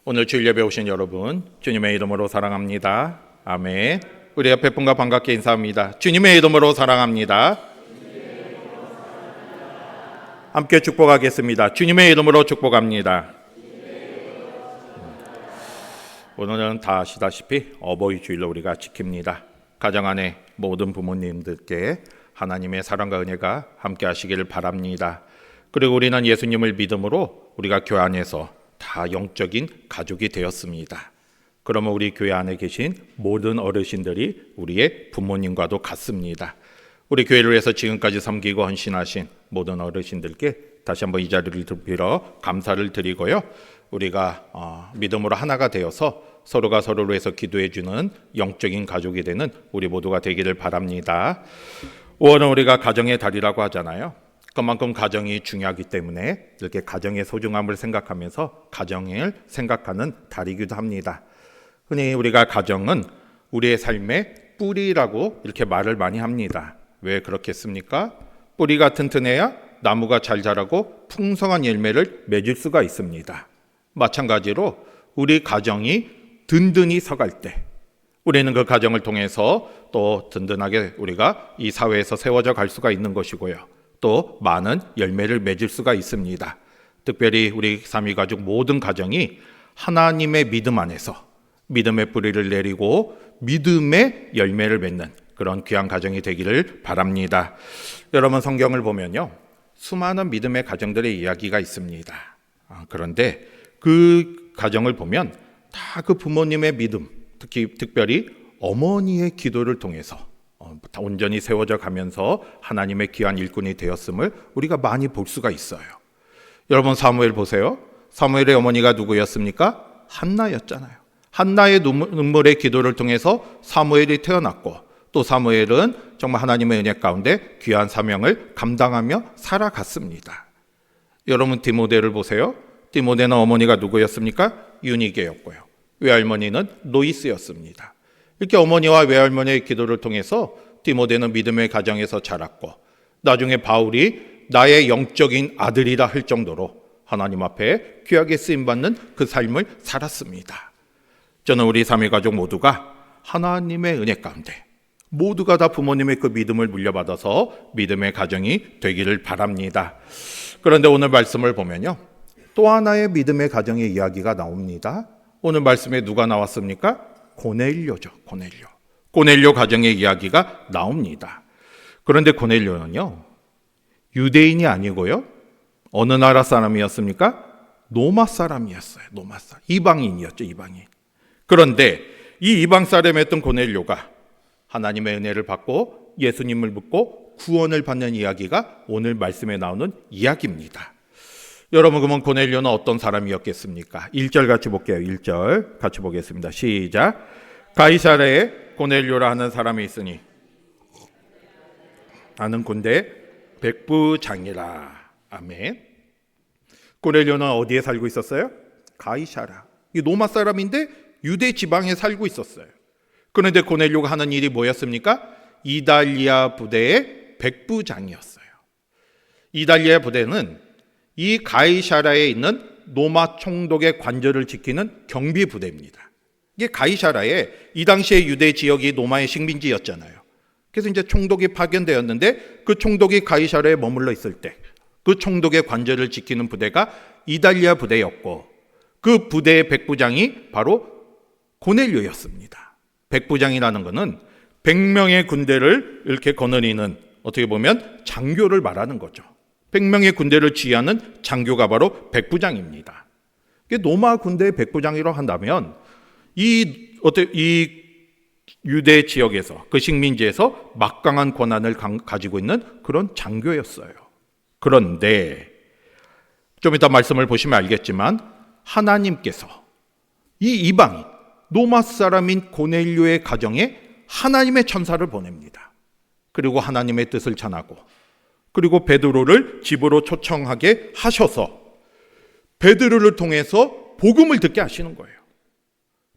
오늘 주일 예배 오신 여러분, 주님의 이름으로 사랑합니다. 아멘. 우리 옆에 분과 반갑게 인사합니다. 주님의 이름으로 사랑합니다. 함께 축복하겠습니다. 주님의 이름으로 축복합니다. 오늘은 다 아시다시피 어버이 주일로 우리가 지킵니다. 가정 안에 모든 부모님들께 하나님의 사랑과 은혜가 함께 하시기를 바랍니다. 그리고 우리는 예수님을 믿음으로 우리가 교회 안에서 다 영적인 가족이 되었습니다. 그러면 우리 교회 안에 계신 모든 어르신들이 우리의 부모님과도 같습니다. 우리 교회를 위해서 지금까지 섬기고 헌신하신 모든 어르신들께 다시 한번 이 자리를 빌어 감사를 드리고요. 우리가 믿음으로 하나가 되어서 서로가 서로를 위해서 기도해주는 영적인 가족이 되는 우리 모두가 되기를 바랍니다. 5월은 우리가 가정의 달이라고 하잖아요. 그만큼 가정이 중요하기 때문에 이렇게 가정의 소중함을 생각하면서 가정을 생각하는 달이기도 합니다. 흔히 우리가 가정은 우리의 삶의 뿌리라고 이렇게 말을 많이 합니다. 왜 그렇겠습니까? 뿌리가 튼튼해야 나무가 잘 자라고 풍성한 열매를 맺을 수가 있습니다. 마찬가지로 우리 가정이 든든히 서갈 때 우리는 그 가정을 통해서 또 든든하게 우리가 이 사회에서 세워져 갈 수가 있는 것이고요. 또 많은 열매를 맺을 수가 있습니다. 특별히 우리 삼위가족 모든 가정이 하나님의 믿음 안에서 믿음의 뿌리를 내리고 믿음의 열매를 맺는 그런 귀한 가정이 되기를 바랍니다. 여러분 성경을 보면요, 수많은 믿음의 가정들의 이야기가 있습니다. 그런데 그 가정을 보면 다 그 부모님의 믿음, 특별히 어머니의 기도를 통해서 온전히 세워져 가면서 하나님의 귀한 일꾼이 되었음을 우리가 많이 볼 수가 있어요. 여러분 사무엘 보세요. 사무엘의 어머니가 누구였습니까? 한나였잖아요. 한나의 눈물의 기도를 통해서 사무엘이 태어났고 또 사무엘은 정말 하나님의 은혜 가운데 귀한 사명을 감당하며 살아갔습니다. 여러분 디모데를 보세요. 디모데는 어머니가 누구였습니까? 유니게였고요. 외할머니는 로이스였습니다. 이렇게 어머니와 외할머니의 기도를 통해서 디모데는 믿음의 가정에서 자랐고 나중에 바울이 나의 영적인 아들이라 할 정도로 하나님 앞에 귀하게 쓰임받는 그 삶을 살았습니다. 저는 우리 삼위가족 모두가 하나님의 은혜 가운데 모두가 다 부모님의 그 믿음을 물려받아서 믿음의 가정이 되기를 바랍니다. 그런데 오늘 말씀을 보면요, 또 하나의 믿음의 가정의 이야기가 나옵니다. 오늘 말씀에 누가 나왔습니까? 고넬료죠. 고넬료 가정의 이야기가 나옵니다. 그런데 고넬료는요, 유대인이 아니고요, 어느 나라 사람이었습니까? 로마 사람이었어요. 로마 사람. 이방인이었죠. 이방인. 그런데 이 이방 사람이었던 고넬료가 하나님의 은혜를 받고 예수님을 믿고 구원을 받는 이야기가 오늘 말씀에 나오는 이야기입니다. 여러분 그러면 고넬료는 어떤 사람이었겠습니까? 1절 같이 볼게요. 1절 같이 보겠습니다. 시작. 가이사랴에 고넬료라 하는 사람이 있으니 나는 군대 백부장이라. 아멘. 고넬료는 어디에 살고 있었어요? 가이사랴. 이 로마 사람인데 유대 지방에 살고 있었어요. 그런데 고넬료가 하는 일이 뭐였습니까? 이달리아 부대의 백부장이었어요. 이달리아 부대는 이 가이사랴에 있는 로마 총독의 관절을 지키는 경비 부대입니다. 이게 가이사랴에 이 당시에 유대 지역이 로마의 식민지였잖아요. 그래서 이제 총독이 파견되었는데 그 총독이 가이사랴에 머물러 있을 때 그 총독의 관절을 지키는 부대가 이달리아 부대였고 그 부대의 백부장이 바로 고넬료였습니다. 백부장이라는 것은 100명의 군대를 이렇게 거느리는, 어떻게 보면 장교를 말하는 거죠. 100명의 군대를 지휘하는 장교가 바로 백부장입니다. 로마 군대의 백부장이라고 한다면 이 유대 지역에서 그 식민지에서 막강한 권한을 가지고 있는 그런 장교였어요. 그런데 좀 이따 말씀을 보시면 알겠지만 하나님께서 이 이방인 로마 사람인 고넬료의 가정에 하나님의 천사를 보냅니다. 그리고 하나님의 뜻을 전하고 그리고 베드로를 집으로 초청하게 하셔서 베드로를 통해서 복음을 듣게 하시는 거예요.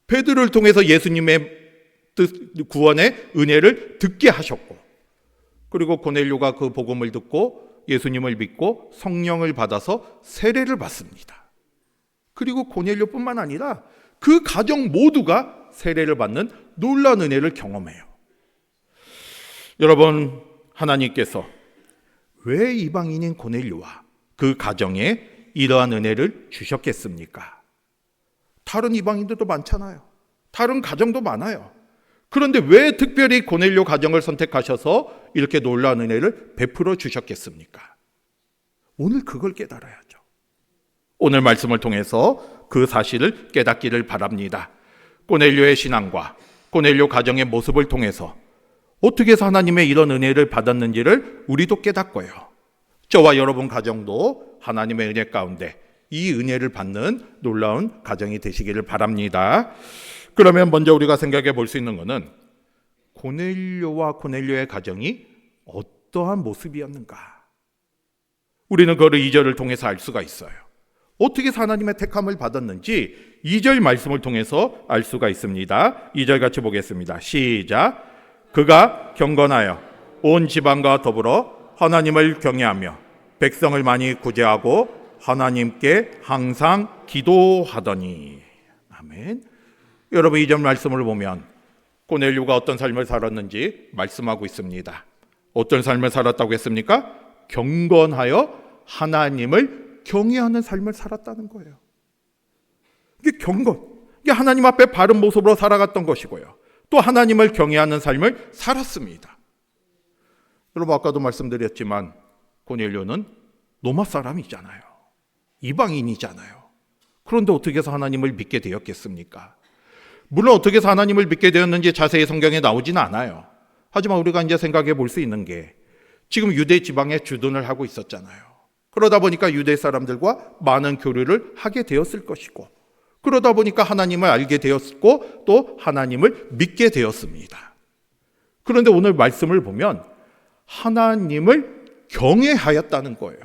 베드로를 통해서 예수님의 구원의 은혜를 듣게 하셨고 그리고 고넬료가 그 복음을 듣고 예수님을 믿고 성령을 받아서 세례를 받습니다. 그리고 고넬료뿐만 아니라 그 가정 모두가 세례를 받는 놀라운 은혜를 경험해요. 여러분, 하나님께서 왜 이방인인 고넬료와 그 가정에 이러한 은혜를 주셨겠습니까? 다른 이방인들도 많잖아요. 다른 가정도 많아요. 그런데 왜 특별히 고넬료 가정을 선택하셔서 이렇게 놀라운 은혜를 베풀어 주셨겠습니까? 오늘 그걸 깨달아야죠. 오늘 말씀을 통해서 그 사실을 깨닫기를 바랍니다. 고넬료의 신앙과 고넬료 가정의 모습을 통해서 어떻게 해서 하나님의 이런 은혜를 받았는지를 우리도 깨닫고요. 저와 여러분 가정도 하나님의 은혜 가운데 이 은혜를 받는 놀라운 가정이 되시기를 바랍니다. 그러면 먼저 우리가 생각해 볼 수 있는 것은 고넬료와 고넬료의 가정이 어떠한 모습이었는가? 우리는 그걸 2절을 통해서 알 수가 있어요. 어떻게 해서 하나님의 택함을 받았는지 2절 말씀을 통해서 알 수가 있습니다. 2절 같이 보겠습니다. 시작. 그가 경건하여 온 지방과 더불어 하나님을 경외하며 백성을 많이 구제하고 하나님께 항상 기도하더니. 아멘. 여러분, 이전 말씀을 보면 고넬료가 어떤 삶을 살았는지 말씀하고 있습니다. 어떤 삶을 살았다고 했습니까? 경건하여 하나님을 경외하는 삶을 살았다는 거예요. 이게 경건, 이게 하나님 앞에 바른 모습으로 살아갔던 것이고요. 또 하나님을 경외하는 삶을 살았습니다. 여러분, 아까도 말씀드렸지만 고넬료는 로마 사람이잖아요. 이방인이잖아요. 그런데 어떻게 해서 하나님을 믿게 되었겠습니까? 물론 어떻게 해서 하나님을 믿게 되었는지 자세히 성경에 나오지는 않아요. 하지만 우리가 이제 생각해 볼 수 있는 게 지금 유대 지방에 주둔을 하고 있었잖아요. 그러다 보니까 유대 사람들과 많은 교류를 하게 되었을 것이고, 그러다 보니까 하나님을 알게 되었고 또 하나님을 믿게 되었습니다. 그런데 오늘 말씀을 보면 하나님을 경외하였다는 거예요.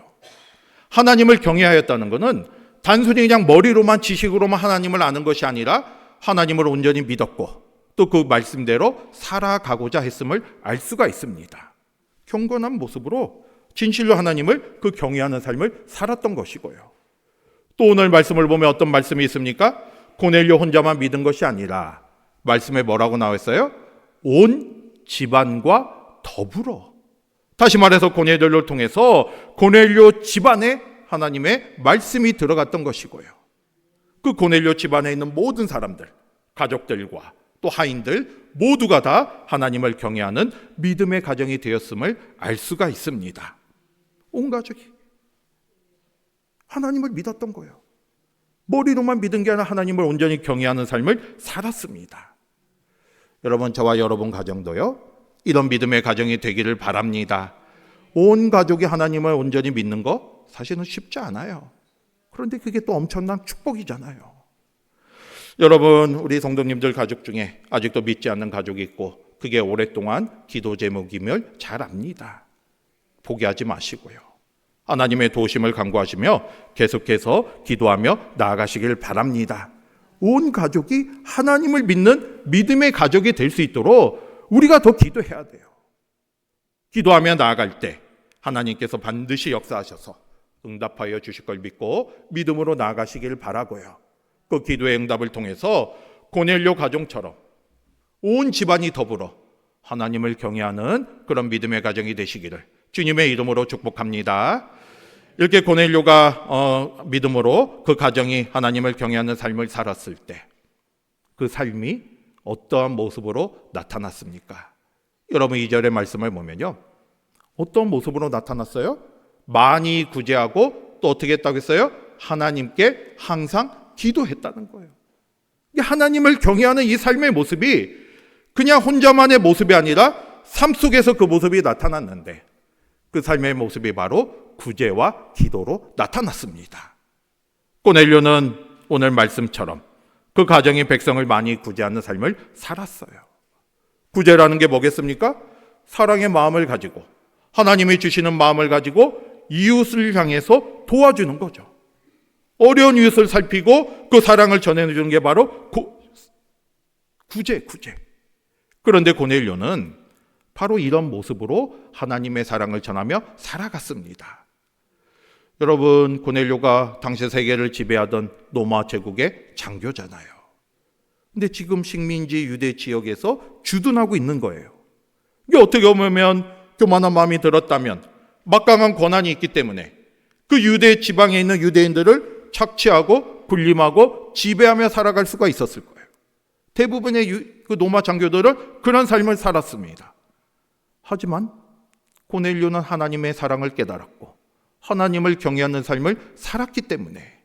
하나님을 경외하였다는 것은 단순히 그냥 머리로만 지식으로만 하나님을 아는 것이 아니라 하나님을 온전히 믿었고 또 그 말씀대로 살아가고자 했음을 알 수가 있습니다. 경건한 모습으로 진실로 하나님을 그 경외하는 삶을 살았던 것이고요. 또 오늘 말씀을 보면 어떤 말씀이 있습니까? 고넬료 혼자만 믿은 것이 아니라 말씀에 뭐라고 나왔어요? 온 집안과 더불어. 다시 말해서 고넬료를 통해서 고넬료 집안에 하나님의 말씀이 들어갔던 것이고요. 그 고넬료 집안에 있는 모든 사람들, 가족들과 또 하인들 모두가 다 하나님을 경외하는 믿음의 가정이 되었음을 알 수가 있습니다. 온 가족이 하나님을 믿었던 거예요. 머리로만 믿은 게 아니라 하나님을 온전히 경외하는 삶을 살았습니다. 여러분, 저와 여러분 가정도요, 이런 믿음의 가정이 되기를 바랍니다. 온 가족이 하나님을 온전히 믿는 거 사실은 쉽지 않아요. 그런데 그게 또 엄청난 축복이잖아요. 여러분, 우리 성도님들 가족 중에 아직도 믿지 않는 가족이 있고 그게 오랫동안 기도 제목임을 잘 압니다. 포기하지 마시고요. 하나님의 도우심을 간구하시며 계속해서 기도하며 나아가시길 바랍니다. 온 가족이 하나님을 믿는 믿음의 가족이 될 수 있도록 우리가 더 기도해야 돼요. 기도하며 나아갈 때 하나님께서 반드시 역사하셔서 응답하여 주실 걸 믿고 믿음으로 나아가시길 바라고요. 그 기도의 응답을 통해서 고넬료 가정처럼 온 집안이 더불어 하나님을 경외하는 그런 믿음의 가정이 되시기를 주님의 이름으로 축복합니다. 이렇게 고넬료가 믿음으로 그 가정이 하나님을 경외하는 삶을 살았을 때 그 삶이 어떠한 모습으로 나타났습니까? 여러분, 2절의 말씀을 보면요, 어떤 모습으로 나타났어요? 많이 구제하고 또 어떻게 했다고 했어요? 하나님께 항상 기도했다는 거예요. 하나님을 경외하는 이 삶의 모습이 그냥 혼자만의 모습이 아니라 삶 속에서 그 모습이 나타났는데 그 삶의 모습이 바로 구제와 기도로 나타났습니다. 고넬료는 오늘 말씀처럼 그 가정이 백성을 많이 구제하는 삶을 살았어요. 구제라는 게 뭐겠습니까? 사랑의 마음을 가지고 하나님이 주시는 마음을 가지고 이웃을 향해서 도와주는 거죠. 어려운 이웃을 살피고 그 사랑을 전해주는 게 바로 구제. 그런데 고넬료는 바로 이런 모습으로 하나님의 사랑을 전하며 살아갔습니다. 여러분, 고넬료가 당시 세계를 지배하던 로마 제국의 장교잖아요. 근데 지금 식민지 유대 지역에서 주둔하고 있는 거예요. 이게 어떻게 보면 교만한 마음이 들었다면, 막강한 권한이 있기 때문에 그 유대 지방에 있는 유대인들을 착취하고 군림하고 지배하며 살아갈 수가 있었을 거예요. 대부분의 그 로마 장교들은 그런 삶을 살았습니다. 하지만 고넬료는 하나님의 사랑을 깨달았고 하나님을 경외하는 삶을 살았기 때문에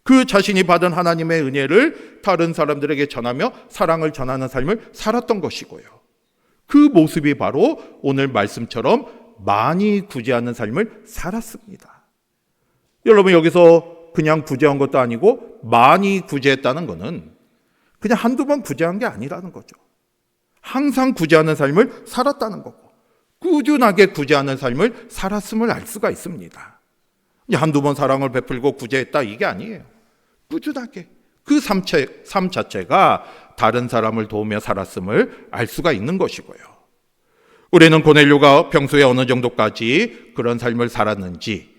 그 자신이 받은 하나님의 은혜를 다른 사람들에게 전하며 사랑을 전하는 삶을 살았던 것이고요. 그 모습이 바로 오늘 말씀처럼 많이 구제하는 삶을 살았습니다. 여러분, 여기서 그냥 구제한 것도 아니고 많이 구제했다는 것은 그냥 한두 번 구제한 게 아니라는 거죠. 항상 구제하는 삶을 살았다는 거고 꾸준하게 구제하는 삶을 살았음을 알 수가 있습니다. 한두 번 사랑을 베풀고 구제했다 이게 아니에요. 꾸준하게 그 삶 자체가 다른 사람을 도우며 살았음을 알 수가 있는 것이고요. 우리는 고넬료가 평소에 어느 정도까지 그런 삶을 살았는지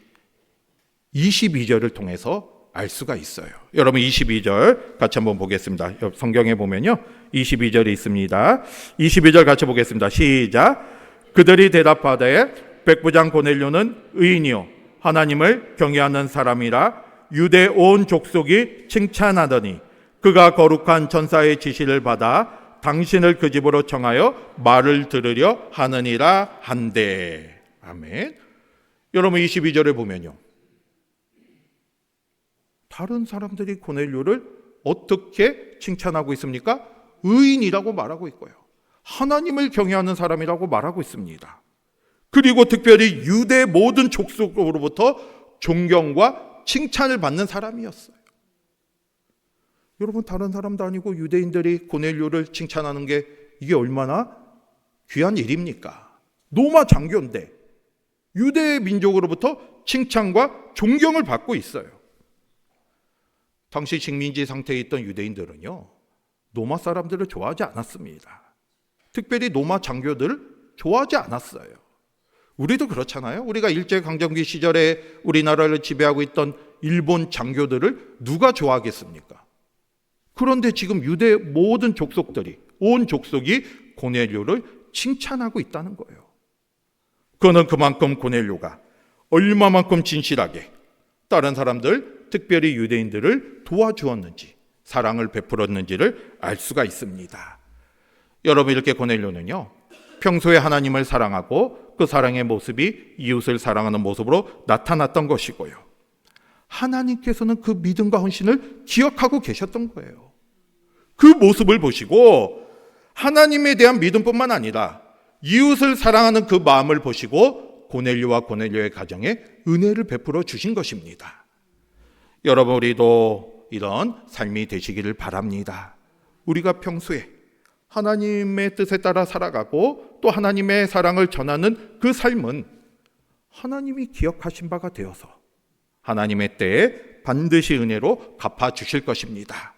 22절을 통해서 알 수가 있어요. 여러분, 22절 같이 한번 보겠습니다. 성경에 보면요 22절이 있습니다. 22절 같이 보겠습니다. 시작. 그들이 대답하되 백부장 고넬료는 의인이요 하나님을 경외하는 사람이라 유대 온 족속이 칭찬하더니 그가 거룩한 전사의 지시를 받아 당신을 그 집으로 청하여 말을 들으려 하느니라 한대. 아멘. 여러분, 22절에 보면요 다른 사람들이 고넬료를 어떻게 칭찬하고 있습니까? 의인이라고 말하고 있고요. 하나님을 경외하는 사람이라고 말하고 있습니다. 그리고 특별히 유대 모든 족속으로부터 존경과 칭찬을 받는 사람이었어요. 여러분, 다른 사람도 아니고 유대인들이 고넬료를 칭찬하는 게 이게 얼마나 귀한 일입니까? 로마 장교인데 유대 민족으로부터 칭찬과 존경을 받고 있어요. 당시 식민지 상태에 있던 유대인들은요 로마 사람들을 좋아하지 않았습니다. 특별히 로마 장교들을 좋아하지 않았어요. 우리도 그렇잖아요. 우리가 일제강점기 시절에 우리나라를 지배하고 있던 일본 장교들을 누가 좋아하겠습니까? 그런데 지금 유대 모든 족속들이, 온 족속이 고넬료를 칭찬하고 있다는 거예요. 그거는 그만큼 고넬료가 얼마만큼 진실하게 다른 사람들, 특별히 유대인들을 도와주었는지, 사랑을 베풀었는지를 알 수가 있습니다. 여러분, 이렇게 고넬료는요 평소에 하나님을 사랑하고 그 사랑의 모습이 이웃을 사랑하는 모습으로 나타났던 것이고요. 하나님께서는 그 믿음과 헌신을 기억하고 계셨던 거예요. 그 모습을 보시고 하나님에 대한 믿음뿐만 아니라 이웃을 사랑하는 그 마음을 보시고 고넬료와 고넬료의 가정에 은혜를 베풀어 주신 것입니다. 여러분, 우리도 이런 삶이 되시기를 바랍니다. 우리가 평소에 하나님의 뜻에 따라 살아가고 또 하나님의 사랑을 전하는 그 삶은 하나님이 기억하신 바가 되어서 하나님의 때에 반드시 은혜로 갚아주실 것입니다.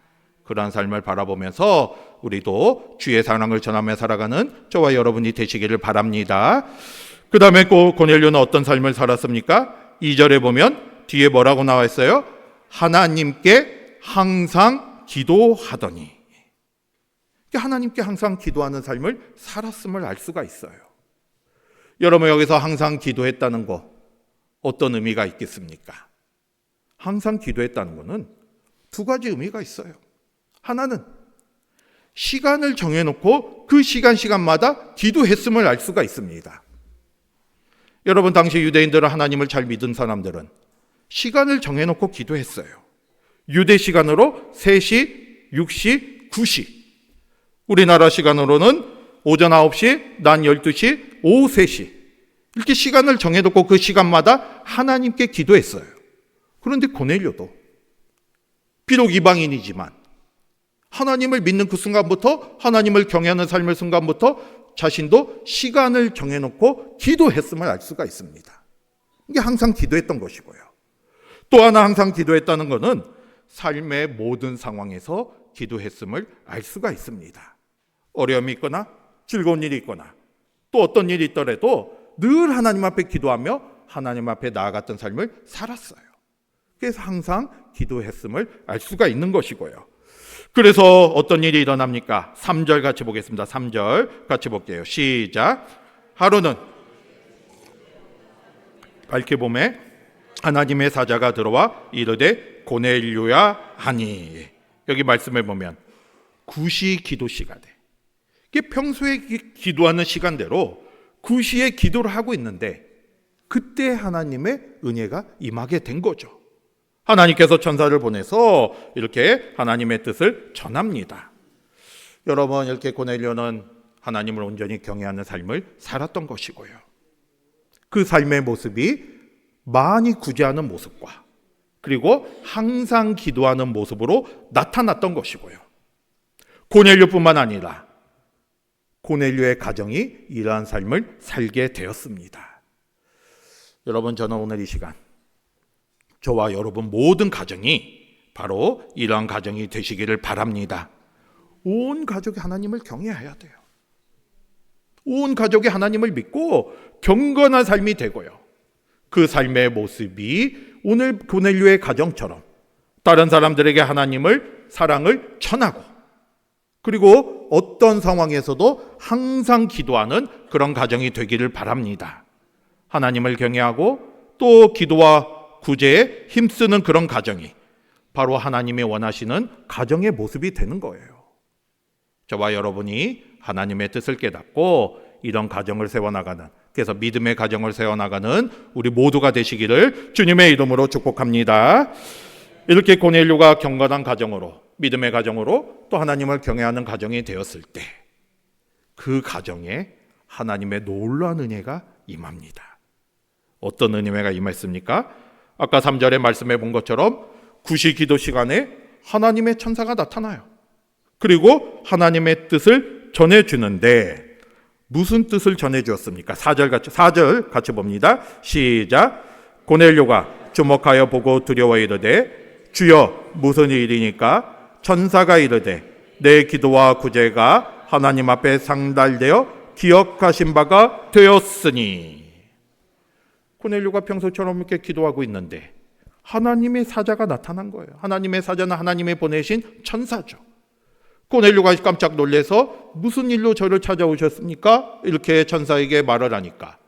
그러한 삶을 바라보면서 우리도 주의 사랑을 전하며 살아가는 저와 여러분이 되시기를 바랍니다. 그 다음에 고넬료는 어떤 삶을 살았습니까? 2절에 보면 뒤에 뭐라고 나와 있어요? 하나님께 항상 기도하더니. 하나님께 항상 기도하는 삶을 살았음을 알 수가 있어요. 여러분, 여기서 항상 기도했다는 거 어떤 의미가 있겠습니까? 항상 기도했다는 것은 두 가지 의미가 있어요. 하나는 시간을 정해놓고 그 시간마다 기도했음을 알 수가 있습니다. 여러분, 당시 유대인들은 하나님을 잘 믿은 사람들은 시간을 정해놓고 기도했어요. 유대 시간으로 3시, 6시, 9시. 우리나라 시간으로는 오전 9시, 낮 12시, 오후 3시. 이렇게 시간을 정해놓고 그 시간마다 하나님께 기도했어요. 그런데 고넬료도 비록 이방인이지만 하나님을 믿는 그 순간부터, 하나님을 경외하는 삶의 순간부터 자신도 시간을 정해놓고 기도했음을 알 수가 있습니다. 이게 항상 기도했던 것이고요. 또 하나 항상 기도했다는 것은 삶의 모든 상황에서 기도했음을 알 수가 있습니다. 어려움이 있거나 즐거운 일이 있거나 또 어떤 일이 있더라도 늘 하나님 앞에 기도하며 하나님 앞에 나아갔던 삶을 살았어요. 그래서 항상 기도했음을 알 수가 있는 것이고요. 그래서 어떤 일이 일어납니까? 3절 같이 보겠습니다. 3절 같이 볼게요. 시작. 하루는 밝게 봄에 하나님의 사자가 들어와 이르되 고넬료야 하니. 여기 말씀을 보면 구시 기도 시간에, 이게 평소에 기도하는 시간대로 구시에 기도를 하고 있는데 그때 하나님의 은혜가 임하게 된 거죠. 하나님께서 천사를 보내서 이렇게 하나님의 뜻을 전합니다. 여러분, 이렇게 고넬료는 하나님을 온전히 경외하는 삶을 살았던 것이고요. 그 삶의 모습이 많이 구제하는 모습과 그리고 항상 기도하는 모습으로 나타났던 것이고요. 고넬료뿐만 아니라 고넬료의 가정이 이러한 삶을 살게 되었습니다. 여러분, 저는 오늘 이 시간 저와 여러분 모든 가정이 바로 이러한 가정이 되시기를 바랍니다. 온 가족이 하나님을 경외해야 돼요. 온 가족이 하나님을 믿고 경건한 삶이 되고요. 그 삶의 모습이 오늘 고넬료의 가정처럼 다른 사람들에게 하나님을 사랑을 전하고 그리고 어떤 상황에서도 항상 기도하는 그런 가정이 되기를 바랍니다. 하나님을 경외하고 또 기도와 구제에 힘쓰는 그런 가정이 바로 하나님이 원하시는 가정의 모습이 되는 거예요. 저와 여러분이 하나님의 뜻을 깨닫고 이런 가정을 세워나가는, 그래서 믿음의 가정을 세워나가는 우리 모두가 되시기를 주님의 이름으로 축복합니다. 이렇게 고넬료가 경건한 가정으로, 믿음의 가정으로 또 하나님을 경외하는 가정이 되었을 때 그 가정에 하나님의 놀라운 은혜가 임합니다. 어떤 은혜가 임했습니까? 아까 3절에 말씀해 본 것처럼 구시 기도 시간에 하나님의 천사가 나타나요. 그리고 하나님의 뜻을 전해주는데 무슨 뜻을 전해주었습니까? 4절 같이 봅니다. 시작. 고넬료가 주목하여 보고 두려워 이르되 주여 무슨 일이니까? 천사가 이르되 내 기도와 구제가 하나님 앞에 상달되어 기억하신 바가 되었으니. 고넬료가 평소처럼 이렇게 기도하고 있는데 하나님의 사자가 나타난 거예요. 하나님의 사자는 하나님이 보내신 천사죠. 고넬료가 깜짝 놀라서 무슨 일로 저를 찾아오셨습니까? 이렇게 천사에게 말을 하니까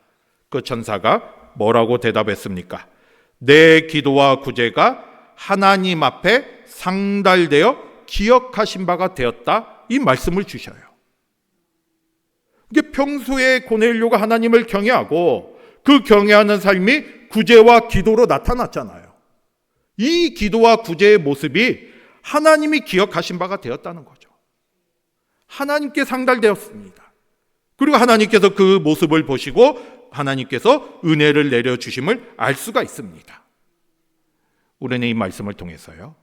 그 천사가 뭐라고 대답했습니까? 내 기도와 구제가 하나님 앞에 상달되어 기억하신 바가 되었다, 이 말씀을 주셔요. 이게 평소에 고넬료가 하나님을 경외하고 그 경외하는 삶이 구제와 기도로 나타났잖아요. 이 기도와 구제의 모습이 하나님이 기억하신 바가 되었다는 거죠. 하나님께 상달되었습니다. 그리고 하나님께서 그 모습을 보시고 하나님께서 은혜를 내려주심을 알 수가 있습니다. 우리는 이 말씀을 통해서요,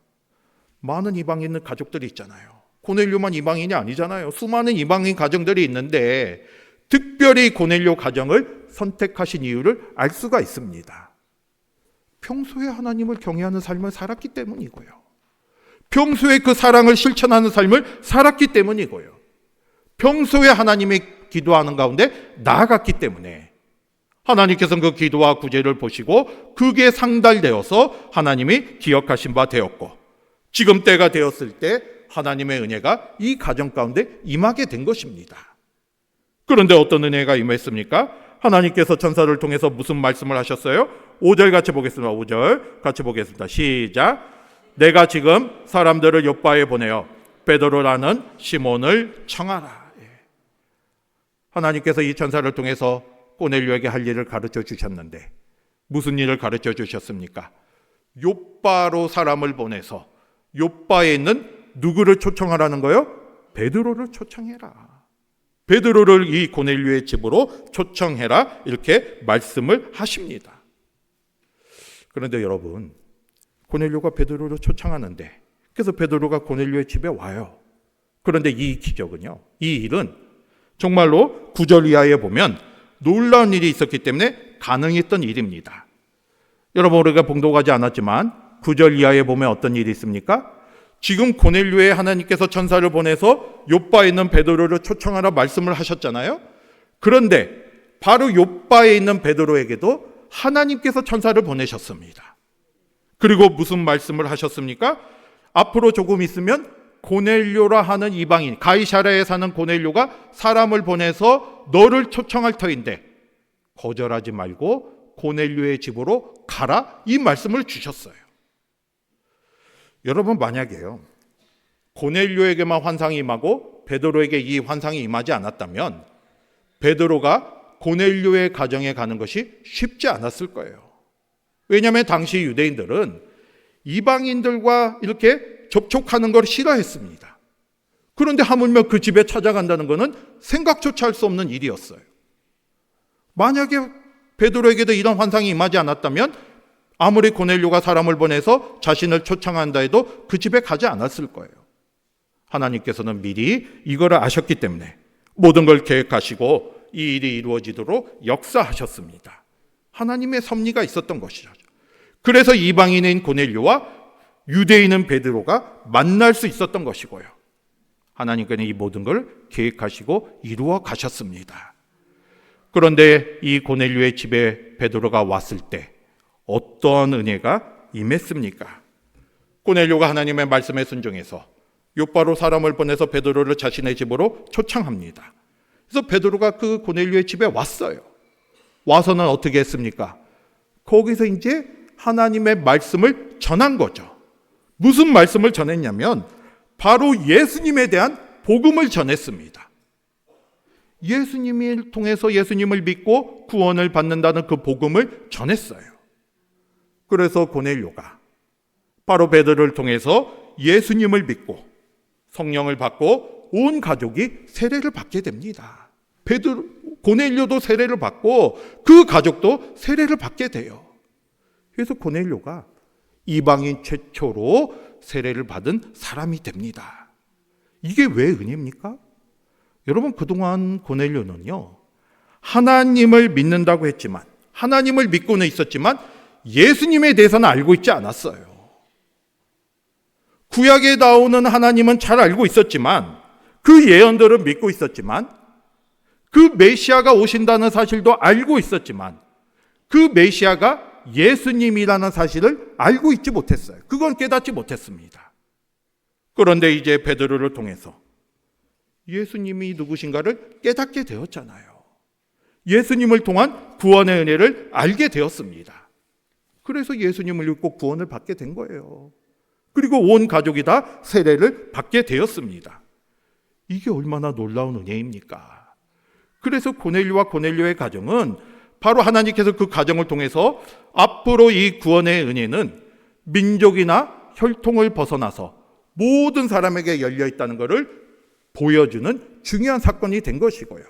많은 이방인 가족들이 있잖아요. 고넬료만 이방인이 아니잖아요. 수많은 이방인 가정들이 있는데 특별히 고넬료 가정을 선택하신 이유를 알 수가 있습니다. 평소에 하나님을 경외하는 삶을 살았기 때문이고요. 평소에 그 사랑을 실천하는 삶을 살았기 때문이고요. 평소에 하나님의 기도하는 가운데 나아갔기 때문에 하나님께서는 그 기도와 구제를 보시고 그게 상달되어서 하나님이 기억하신 바 되었고, 지금 때가 되었을 때 하나님의 은혜가 이 가정 가운데 임하게 된 것입니다. 그런데 어떤 은혜가 임했습니까? 하나님께서 천사를 통해서 무슨 말씀을 하셨어요? 5절 같이 보겠습니다. 5절 같이 보겠습니다. 시작. 내가 지금 사람들을 요바에 보내어 베드로라는 시몬을 청하라. 하나님께서 이 천사를 통해서 고넬료에게 할 일을 가르쳐 주셨는데 무슨 일을 가르쳐 주셨습니까? 요바로 사람을 보내서 요바에 있는 누구를 초청하라는 거요? 베드로를 초청해라. 베드로를 이 고넬료의 집으로 초청해라, 이렇게 말씀을 하십니다. 그런데 여러분, 고넬료가 베드로를 초청하는데, 그래서 베드로가 고넬료의 집에 와요. 그런데 이 기적은요, 이 일은 정말로 9절 이하에 보면 놀라운 일이 있었기 때문에 가능했던 일입니다. 여러분, 우리가 봉독하지 않았지만 9절 이하에 보면 어떤 일이 있습니까? 지금 고넬료에 하나님께서 천사를 보내서 요바에 있는 베드로를 초청하라 말씀을 하셨잖아요. 그런데 바로 요바에 있는 베드로에게도 하나님께서 천사를 보내셨습니다. 그리고 무슨 말씀을 하셨습니까? 앞으로 조금 있으면 고넬료라 하는 이방인, 가이사랴에 사는 고넬료가 사람을 보내서 너를 초청할 터인데 거절하지 말고 고넬료의 집으로 가라, 이 말씀을 주셨어요. 여러분, 만약에요 고넬료에게만 환상이 임하고 베드로에게 이 환상이 임하지 않았다면 베드로가 고넬료의 가정에 가는 것이 쉽지 않았을 거예요. 왜냐하면 당시 유대인들은 이방인들과 이렇게 접촉하는 걸 싫어했습니다. 그런데 하물며 그 집에 찾아간다는 것은 생각조차 할 수 없는 일이었어요. 만약에 베드로에게도 이런 환상이 임하지 않았다면 아무리 고넬료가 사람을 보내서 자신을 초청한다 해도 그 집에 가지 않았을 거예요. 하나님께서는 미리 이거를 아셨기 때문에 모든 걸 계획하시고 이 일이 이루어지도록 역사하셨습니다. 하나님의 섭리가 있었던 것이죠. 그래서 이방인인 고넬료와 유대인은 베드로가 만날 수 있었던 것이고요. 하나님께는 이 모든 걸 계획하시고 이루어 가셨습니다. 그런데 이 고넬료의 집에 베드로가 왔을 때 어떠한 은혜가 임했습니까? 고넬료가 하나님의 말씀에 순종해서 욥바로 사람을 보내서 베드로를 자신의 집으로 초청합니다. 그래서 베드로가 그 고넬료의 집에 왔어요. 와서는 어떻게 했습니까? 거기서 이제 하나님의 말씀을 전한 거죠. 무슨 말씀을 전했냐면 바로 예수님에 대한 복음을 전했습니다. 예수님을 통해서 예수님을 믿고 구원을 받는다는 그 복음을 전했어요. 그래서 고넬료가 바로 베드로를 통해서 예수님을 믿고 성령을 받고 온 가족이 세례를 받게 됩니다. 고넬료도 세례를 받고 그 가족도 세례를 받게 돼요. 그래서 고넬료가 이방인 최초로 세례를 받은 사람이 됩니다. 이게 왜 은혜입니까? 여러분, 그동안 고넬료는요 하나님을 믿는다고 했지만, 하나님을 믿고는 있었지만 예수님에 대해서는 알고 있지 않았어요. 구약에 나오는 하나님은 잘 알고 있었지만, 그 예언들을 믿고 있었지만, 그 메시아가 오신다는 사실도 알고 있었지만, 그 메시아가 예수님이라는 사실을 알고 있지 못했어요. 그건 깨닫지 못했습니다. 그런데 이제 베드로를 통해서 예수님이 누구신가를 깨닫게 되었잖아요. 예수님을 통한 구원의 은혜를 알게 되었습니다. 그래서 예수님을 믿고 구원을 받게 된 거예요. 그리고 온 가족이 다 세례를 받게 되었습니다. 이게 얼마나 놀라운 은혜입니까? 그래서 고넬료와 고넬료의 가정은 바로 하나님께서 그 가정을 통해서 앞으로 이 구원의 은혜는 민족이나 혈통을 벗어나서 모든 사람에게 열려 있다는 것을 보여주는 중요한 사건이 된 것이고요.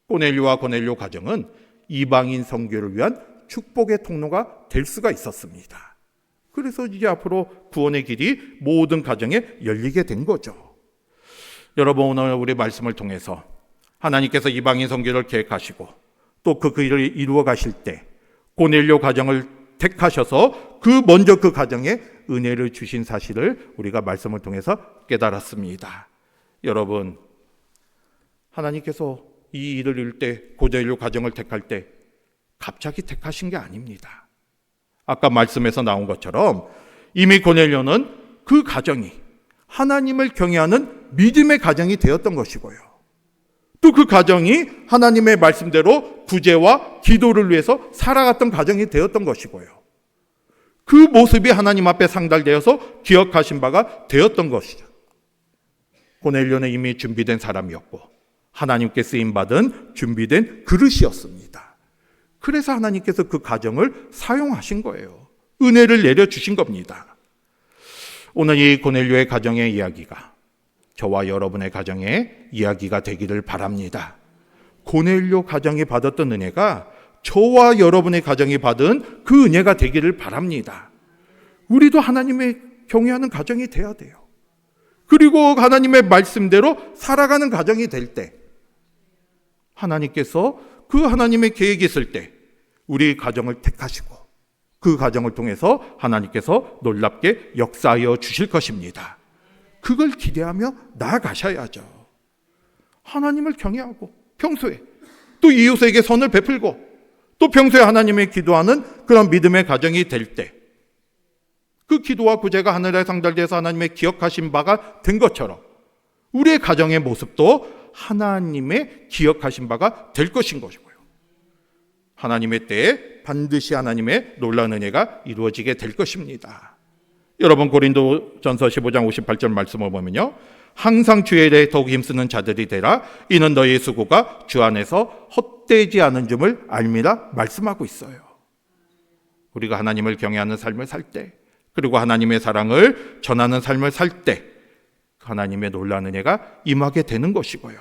고넬료와 고넬료 가정은 이방인 선교를 위한 축복의 통로가 될 수가 있었습니다. 그래서 이제 앞으로 구원의 길이 모든 가정에 열리게 된 거죠. 여러분, 오늘 우리 말씀을 통해서 하나님께서 이방인 선교를 계획하시고 또 그 일을 이루어 가실 때 고넬료 가정을 택하셔서 먼저 그 가정에 은혜를 주신 사실을 우리가 말씀을 통해서 깨달았습니다. 여러분, 하나님께서 이 일을 이룰 때 고넬료 가정을 택할 때 갑자기 택하신 게 아닙니다. 아까 말씀에서 나온 것처럼 이미 고넬료는 그 가정이 하나님을 경외하는 믿음의 가정이 되었던 것이고요. 또 그 가정이 하나님의 말씀대로 구제와 기도를 위해서 살아갔던 가정이 되었던 것이고요. 그 모습이 하나님 앞에 상달되어서 기억하신 바가 되었던 것이죠. 고넬료는 이미 준비된 사람이었고 하나님께 쓰임받은 준비된 그릇이었습니다. 그래서 하나님께서 그 가정을 사용하신 거예요. 은혜를 내려주신 겁니다. 오늘 이 고넬료의 가정의 이야기가 저와 여러분의 가정의 이야기가 되기를 바랍니다. 고넬료 가정이 받았던 은혜가 저와 여러분의 가정이 받은 그 은혜가 되기를 바랍니다. 우리도 하나님의 경외하는 가정이 돼야 돼요. 그리고 하나님의 말씀대로 살아가는 가정이 될 때 하나님께서 그 하나님의 계획이 있을 때 우리 가정을 택하시고 그 가정을 통해서 하나님께서 놀랍게 역사하여 주실 것입니다. 그걸 기대하며 나아가셔야죠. 하나님을 경외하고 평소에 또 이웃에게 선을 베풀고 또 평소에 하나님의 기도하는 그런 믿음의 가정이 될 때 그 기도와 구제가 하늘에 상달돼서 하나님의 기억하신 바가 된 것처럼 우리의 가정의 모습도 하나님의 기억하신 바가 될 것인 것이고요. 하나님의 때에 반드시 하나님의 놀라운 은혜가 이루어지게 될 것입니다. 여러분 고린도전서 15장 58절 말씀을 보면요, 항상 주의 일에 더욱 힘쓰는 자들이 되라. 이는 너희의 수고가 주 안에서 헛되지 않은 줄을 알미라 말씀하고 있어요. 우리가 하나님을 경외하는 삶을 살 때, 그리고 하나님의 사랑을 전하는 삶을 살 때 하나님의 놀라운 은혜가 임하게 되는 것이고요.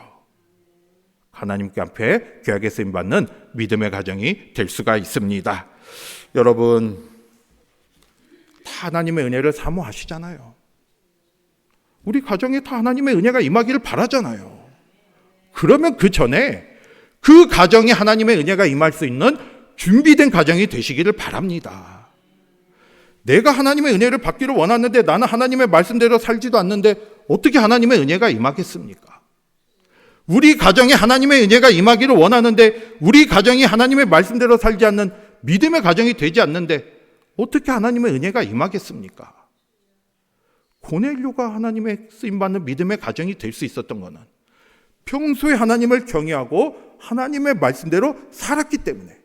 하나님께 앞에 귀하게 쓰임받는 믿음의 가정이 될 수가 있습니다. 여러분, 다 하나님의 은혜를 사모하시잖아요. 우리 가정에 다 하나님의 은혜가 임하기를 바라잖아요. 그러면 그 전에 그 가정에 하나님의 은혜가 임할 수 있는 준비된 가정이 되시기를 바랍니다. 내가 하나님의 은혜를 받기를 원하는데 나는 하나님의 말씀대로 살지도 않는데 어떻게 하나님의 은혜가 임하겠습니까? 우리 가정에 하나님의 은혜가 임하기를 원하는데 우리 가정이 하나님의 말씀대로 살지 않는 믿음의 가정이 되지 않는데 어떻게 하나님의 은혜가 임하겠습니까? 고넬료가 하나님의 쓰임받는 믿음의 가정이 될 수 있었던 것은 평소에 하나님을 경외하고 하나님의 말씀대로 살았기 때문에,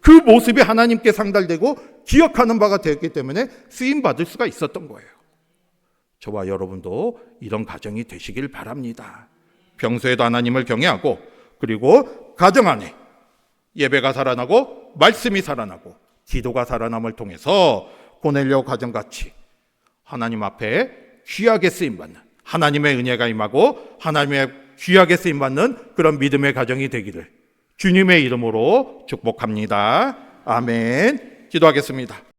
그 모습이 하나님께 상달되고 기억하는 바가 되었기 때문에 쓰임받을 수가 있었던 거예요. 저와 여러분도 이런 가정이 되시길 바랍니다. 평소에도 하나님을 경외하고, 그리고 가정 안에 예배가 살아나고 말씀이 살아나고 기도가 살아남을 통해서 고넬료 가정같이 하나님 앞에 귀하게 쓰임받는, 하나님의 은혜가 임하고 하나님의 귀하게 쓰임받는 그런 믿음의 가정이 되기를 주님의 이름으로 축복합니다. 아멘. 기도하겠습니다.